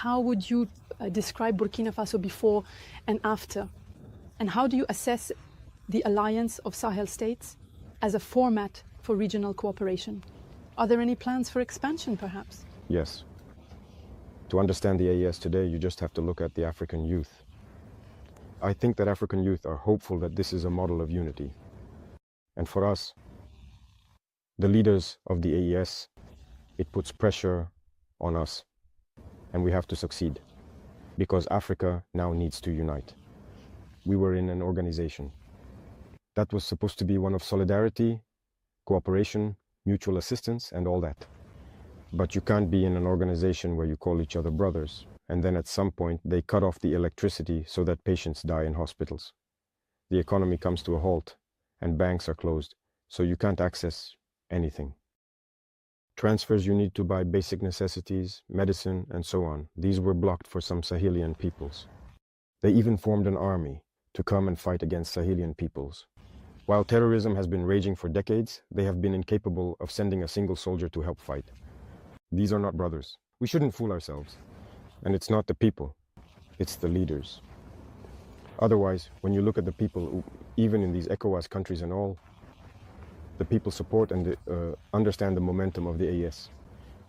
how would you describe Burkina Faso before and after? And how do you assess the alliance of Sahel states as a format for regional cooperation? Are there any plans for expansion, perhaps? Yes. To understand the AES today, you just have to look at the African youth. I think that African youth are hopeful that this is a model of unity. And for us, the leaders of the AES, it puts pressure on us, and we have to succeed, because Africa now needs to unite. We were in an organization that was supposed to be one of solidarity, cooperation, mutual assistance, and all that. But you can't be in an organization where you call each other brothers, and then at some point they cut off the electricity so that patients die in hospitals. The economy comes to a halt, and banks are closed, so you can't access anything. Transfers you need to buy basic necessities, medicine, and so on, these were blocked for some Sahelian peoples. They even formed an army to come and fight against Sahelian peoples. While terrorism has been raging for decades, they have been incapable of sending a single soldier to help fight. These are not brothers. We shouldn't fool ourselves. And it's not the people, it's the leaders. Otherwise, when you look at the people, even in these ECOWAS countries and all, the people support and understand the momentum of the AES.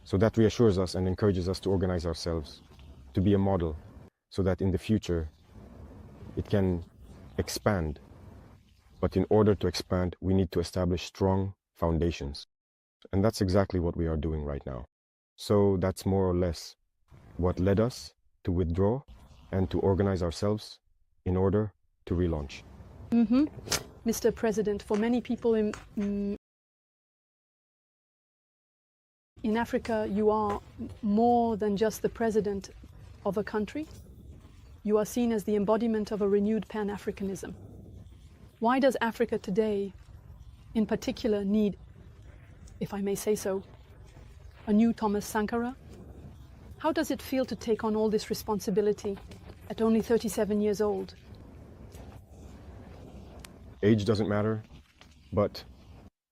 So that reassures us and encourages us to organize ourselves, to be a model, so that in the future it can expand. But in order to expand, we need to establish strong foundations. And that's exactly what we are doing right now. So that's more or less what led us to withdraw and to organize ourselves in order to relaunch. Mr. President, for many people in Africa, you are more than just the president of a country. You are seen as the embodiment of a renewed Pan-Africanism. Why does Africa today, in particular, need, if I may say so, a new Thomas Sankara? How does it feel to take on all this responsibility at only 37 years old? Age doesn't matter, but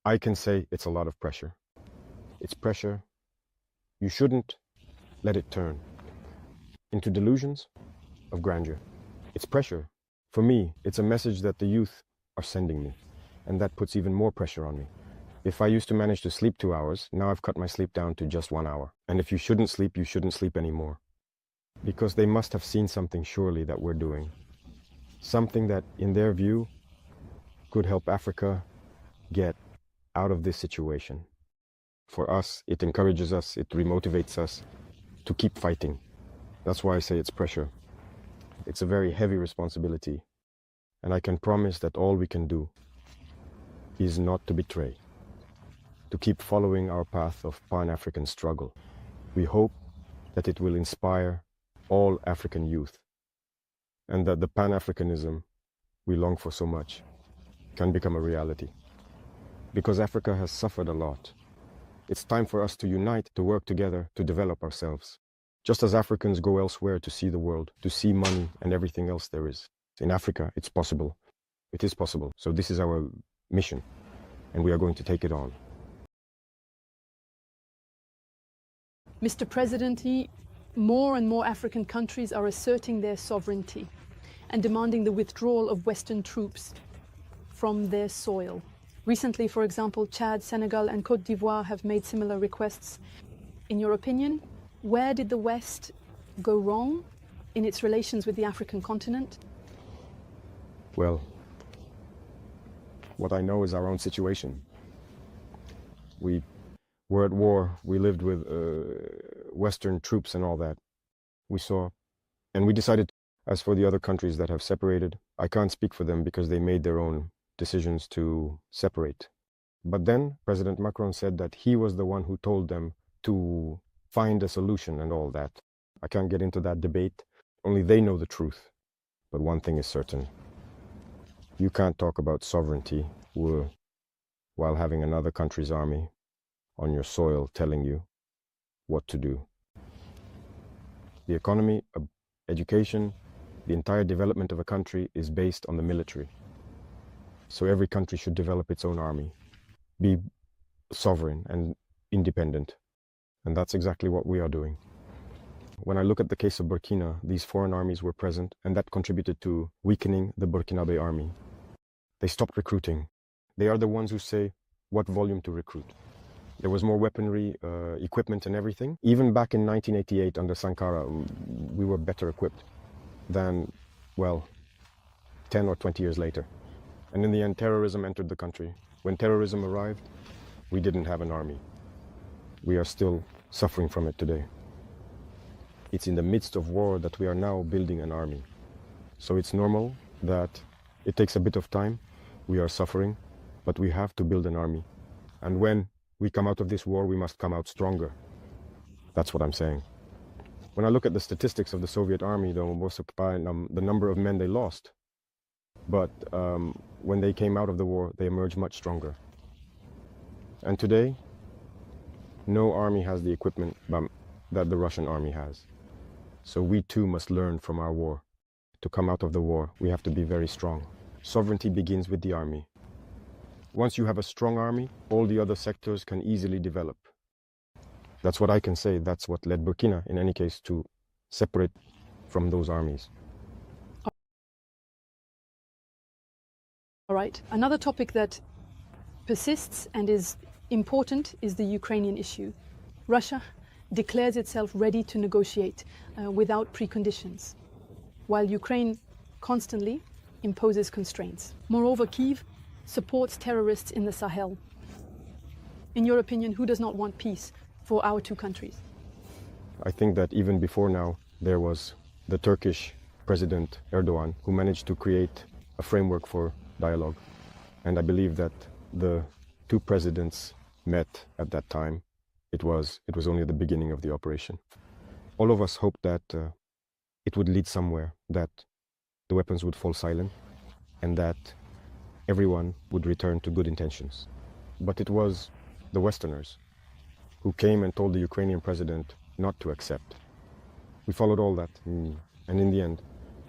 I can say it's a lot of pressure. It's pressure. You shouldn't let it turn into delusions of grandeur. It's pressure. For me, it's a message that the youth are sending me, and that puts even more pressure on me. If I used to manage to sleep 2 hours, now I've cut my sleep down to just 1 hour. And if you shouldn't sleep anymore. Because they must have seen something surely that we're doing. Something that, in their view, could help Africa get out of this situation. For us, it encourages us, it remotivates us to keep fighting. That's why I say it's pressure. It's a very heavy responsibility. And I can promise that all we can do is not to betray, to keep following our path of Pan-African struggle. We hope that it will inspire all African youth, and that the Pan-Africanism we long for so much can become a reality. Because Africa has suffered a lot. It's time for us to unite, to work together, to develop ourselves. Just as Africans go elsewhere to see the world, to see money and everything else there is. In Africa, it's possible. It is possible. So this is our mission, and we are going to take it on. Mr. President, more and more African countries are asserting their sovereignty and demanding the withdrawal of Western troops from their soil. Recently, for example, Chad, Senegal, and Côte d'Ivoire have made similar requests. In your opinion, where did the West go wrong in its relations with the African continent? Well, what I know is our own situation. We were at war, we lived with Western troops and all that. We saw, and we decided, as for the other countries that have separated, I can't speak for them because they made their own decisions to separate. But then President Macron said that he was the one who told them to find a solution and all that. I can't get into that debate. Only they know the truth. But one thing is certain. You can't talk about sovereignty while having another country's army on your soil telling you what to do. The economy, education, the entire development of a country is based on the military. So every country should develop its own army, be sovereign and independent. And that's exactly what we are doing. When I look at the case of Burkina, these foreign armies were present, and that contributed to weakening the Burkinabe army. They stopped recruiting. They are the ones who say what volume to recruit. There was more weaponry, equipment and everything. Even back in 1988 under Sankara, we were better equipped than, well, 10 or 20 years later. And in the end, terrorism entered the country. When terrorism arrived, we didn't have an army. We are still suffering from it today. It's in the midst of war that we are now building an army. So it's normal that it takes a bit of time. We are suffering, but we have to build an army. And when we come out of this war, we must come out stronger. That's what I'm saying. When I look at the statistics of the Soviet army, the number of men they lost, but when they came out of the war, they emerged much stronger. And today, no army has the equipment that the Russian army has. So we too must learn from our war. To come out of the war, we have to be very strong. Sovereignty begins with the army. Once you have a strong army, all the other sectors can easily develop. That's what I can say. That's what led Burkina, in any case, to separate from those armies. All right. Another topic that persists and is important is the Ukrainian issue. Russia declares itself ready to negotiate without preconditions, while Ukraine constantly imposes constraints. Moreover, Kyiv supports terrorists in the Sahel. In your opinion, who does not want peace for our two countries? I think that even before now, there was the Turkish President Erdogan, who managed to create a framework for dialogue. And I believe that the two presidents met at that time. It was only the beginning of the operation. All of us hoped that it would lead somewhere, that the weapons would fall silent, and that everyone would return to good intentions. But it was the Westerners who came and told the Ukrainian president not to accept. We followed all that, and in the end,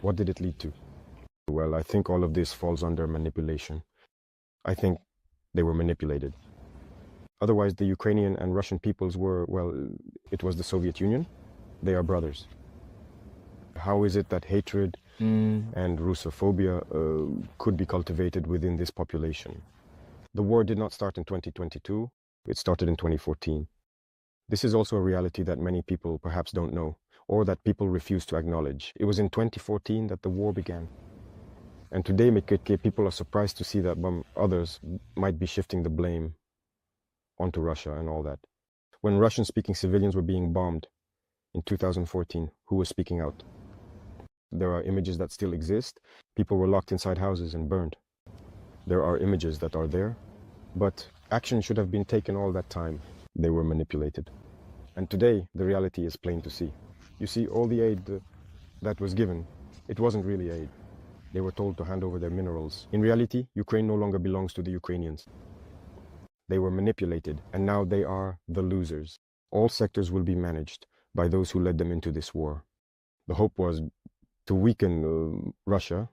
what did it lead to? Well, I think all of this falls under manipulation. I think they were manipulated. Otherwise, the Ukrainian and Russian peoples were, well, it was the Soviet Union. They are brothers. How is it that hatred and Russophobia could be cultivated within this population? The war did not start in 2022. It started in 2014. This is also a reality that many people perhaps don't know, or that people refuse to acknowledge. It was in 2014 that the war began. And today, people are surprised to see that others might be shifting the blame onto Russia and all that. When Russian-speaking civilians were being bombed in 2014, who was speaking out? There are images that still exist. People were locked inside houses and burned. There are images that are there, but action should have been taken all that time. They were manipulated. And today, the reality is plain to see. You see, all the aid that was given, it wasn't really aid. They were told to hand over their minerals. In reality, Ukraine no longer belongs to the Ukrainians. They were manipulated, and now they are the losers. All sectors will be managed by those who led them into this war. The hope was to weaken Russia,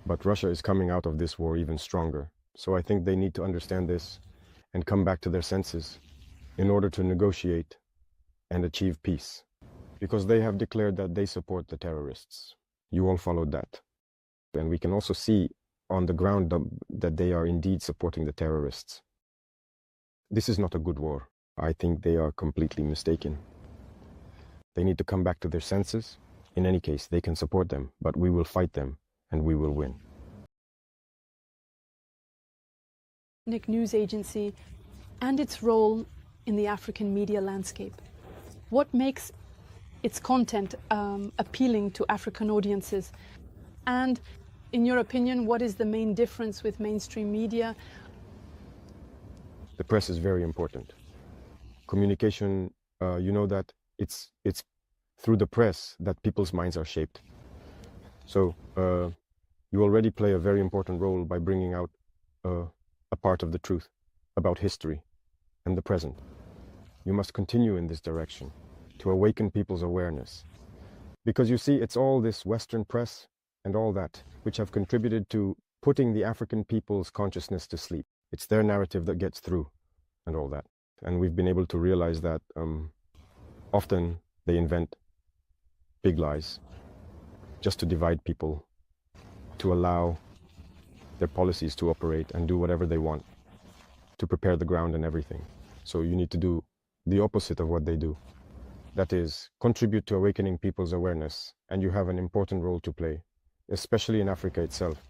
but Russia is coming out of this war even stronger. So I think they need to understand this and come back to their senses in order to negotiate and achieve peace. Because they have declared that they support the terrorists. You all followed that. And we can also see on the ground that they are indeed supporting the terrorists. This is not a good war. I think they are completely mistaken. They need to come back to their senses. In any case, they can support them, but we will fight them and we will win. News agency and its role in the African media landscape. What makes its content appealing to African audiences? And in your opinion, what is the main difference with mainstream media? The press is very important. Communication, you know that it's through the press that people's minds are shaped. So you already play a very important role by bringing out a part of the truth about history and the present. You must continue in this direction to awaken people's awareness. Because you see, it's all this Western press and all that which have contributed to putting the African people's consciousness to sleep. It's their narrative that gets through and all that. And we've been able to realize that often they invent big lies, just to divide people, to allow their policies to operate and do whatever they want, to prepare the ground and everything. So you need to do the opposite of what they do. That is, contribute to awakening people's awareness, and you have an important role to play, especially in Africa itself,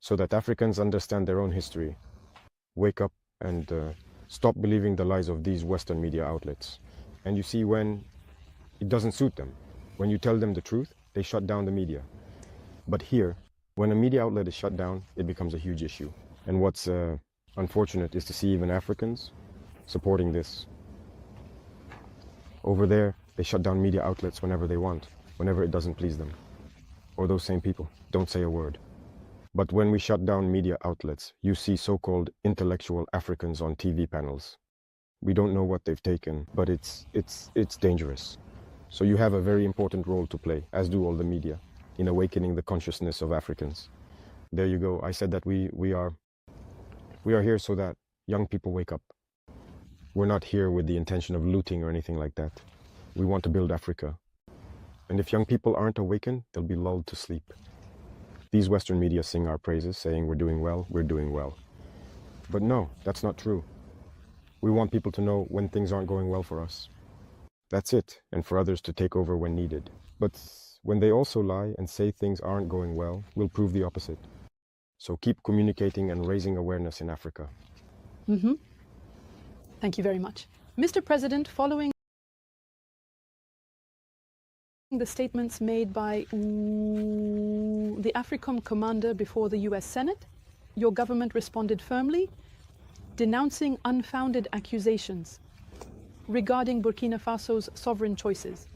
so that Africans understand their own history, wake up and stop believing the lies of these Western media outlets. And you see, when it doesn't suit them, when you tell them the truth, they shut down the media. But here, when a media outlet is shut down, it becomes a huge issue. And what's unfortunate is to see even Africans supporting this. Over there, they shut down media outlets whenever they want, whenever it doesn't please them. Or those same people don't say a word. But when we shut down media outlets, you see so-called intellectual Africans on TV panels. We don't know what they've taken, but it's dangerous. So you have a very important role to play, as do all the media, in awakening the consciousness of Africans. There you go. I said that we are here so that young people wake up. We're not here with the intention of looting or anything like that. We want to build Africa. And if young people aren't awakened, they'll be lulled to sleep. These Western media sing our praises, saying we're doing well, we're doing well. But no, that's not true. We want people to know when things aren't going well for us. That's it, and for others to take over when needed. But when they also lie and say things aren't going well, we'll prove the opposite. So keep communicating and raising awareness in Africa. Thank you very much. Mr. President, following the statements made by the AFRICOM commander before the US Senate, your government responded firmly, denouncing unfounded accusations regarding Burkina Faso's sovereign choices.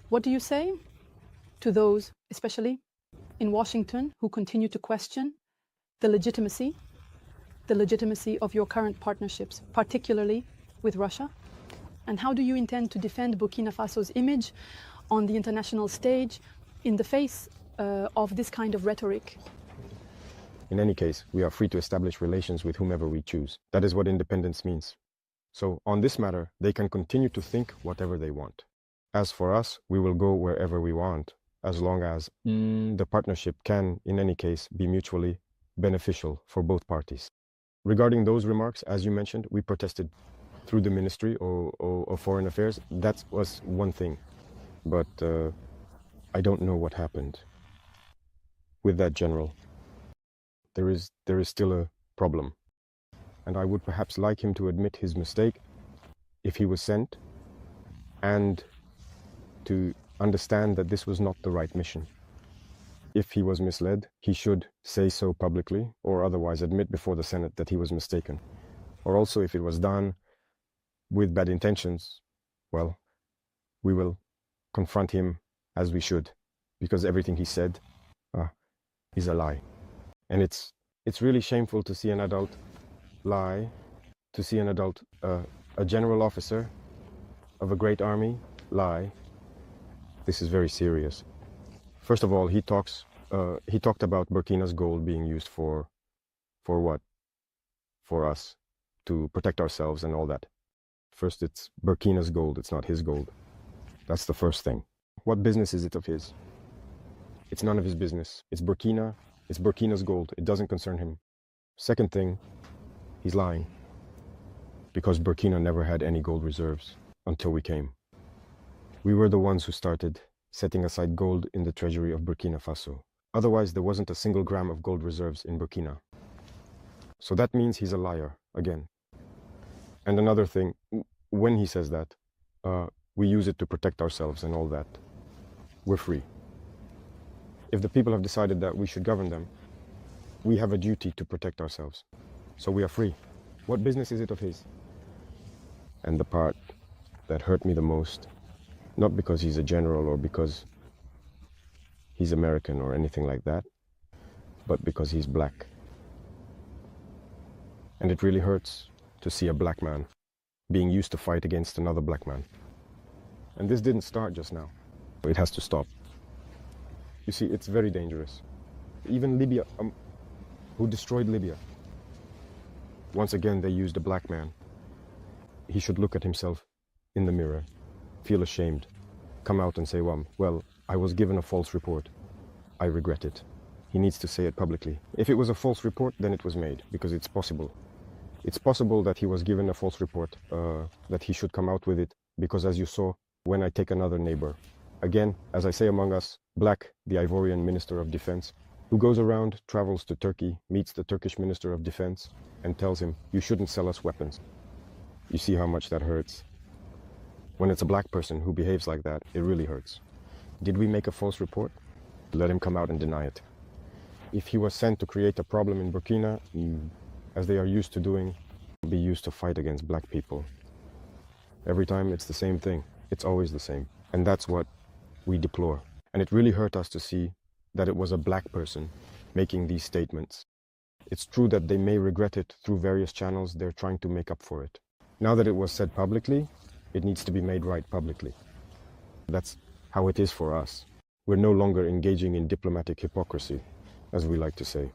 What do you say to those, especially in Washington, who continue to question the legitimacy of your current partnerships, particularly with Russia? And how do you intend to defend Burkina Faso's image on the international stage in the face of this kind of rhetoric? In any case, we are free to establish relations with whomever we choose. That is what independence means. So on this matter, they can continue to think whatever they want. As for us, we will go wherever we want, as long as the partnership can, in any case, be mutually beneficial for both parties. Regarding those remarks, as you mentioned, we protested through the Ministry of Foreign Affairs. That was one thing. But I don't know what happened with that general. There is still a problem. And I would perhaps like him to admit his mistake if he was sent, and to understand that this was not the right mission. If he was misled, he should say so publicly, or otherwise admit before the Senate that he was mistaken. Or also, if it was done with bad intentions, well, we will confront him as we should, because everything he said is a lie. And it's really shameful to see an adult lie, to see an adult, a general officer of a great army lie. This is very serious. First of all, he talked about Burkina's gold being used for what? For us, to protect ourselves and all that. First, it's Burkina's gold, it's not his gold. That's the first thing. What business is it of his? It's none of his business. It's Burkina's gold. It doesn't concern him. Second thing, he's lying. Because Burkina never had any gold reserves until we came. We were the ones who started setting aside gold in the treasury of Burkina Faso. Otherwise, there wasn't a single gram of gold reserves in Burkina. So that means he's a liar, again. And another thing, when he says that, we use it to protect ourselves and all that. We're free. If the people have decided that we should govern them, we have a duty to protect ourselves. So we are free. What business is it of his? And the part that hurt me the most, not because he's a general or because he's American or anything like that, but because he's black. And it really hurts to see a black man being used to fight against another black man. And this didn't start just now. It has to stop. You see, it's very dangerous. Even Libya, who destroyed Libya, once again they used a black man. He should look at himself in the mirror, feel ashamed, come out and say, well, I was given a false report. I regret it. He needs to say it publicly. If it was a false report, then it was made, because it's possible. It's possible that he was given a false report, that he should come out with it, because as you saw, when I take another neighbor, again, as I say among us, Black, the Ivorian Minister of Defense, who goes around, travels to Turkey, meets the Turkish Minister of Defense, and tells him, you shouldn't sell us weapons. You see how much that hurts. When it's a black person who behaves like that, it really hurts. Did we make a false report? Let him come out and deny it. If he was sent to create a problem in Burkina, as they are used to doing, be used to fight against black people. Every time it's the same thing. It's always the same. And that's what we deplore. And it really hurt us to see that it was a black person making these statements. It's true that they may regret it through various channels. They're trying to make up for it. Now that it was said publicly, it needs to be made right publicly. That's how it is for us. We're no longer engaging in diplomatic hypocrisy, as we like to say.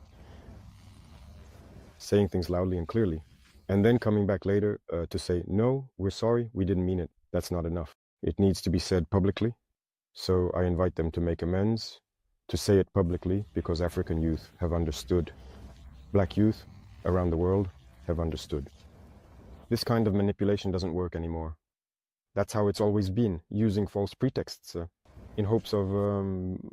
Saying things loudly and clearly, and then coming back later to say, no, we're sorry, we didn't mean it. That's not enough. It needs to be said publicly. So I invite them to make amends, to say it publicly, because African youth have understood. Black youth around the world have understood. This kind of manipulation doesn't work anymore. That's how it's always been, using false pretexts in hopes of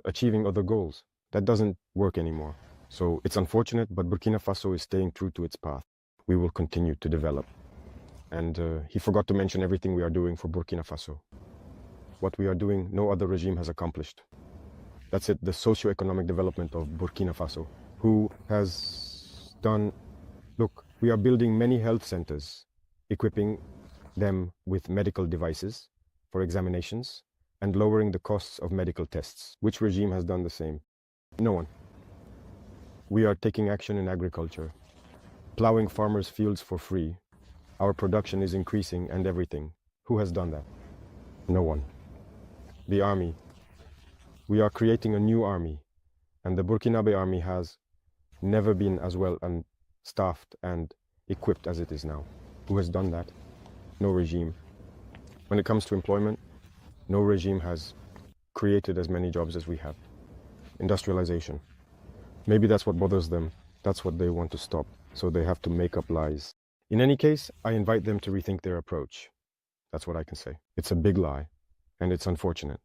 achieving other goals. That doesn't work anymore. So it's unfortunate, but Burkina Faso is staying true to its path. We will continue to develop. And he forgot to mention everything we are doing for Burkina Faso. What we are doing, no other regime has accomplished. That's it, the socio-economic development of Burkina Faso, who has done, look, we are building many health centers, equipping them with medical devices for examinations and lowering the costs of medical tests. Which regime has done the same? No one. We are taking action in agriculture, plowing farmers' fields for free. Our production is increasing and everything. Who has done that? No one. The army. We are creating a new army, and the Burkinabe army has never been as well and staffed and equipped as it is now. Who has done that? No regime. When it comes to employment, no regime has created as many jobs as we have. Industrialization. Maybe that's what bothers them. That's what they want to stop. So they have to make up lies. In any case, I invite them to rethink their approach. That's what I can say. It's a big lie, and it's unfortunate.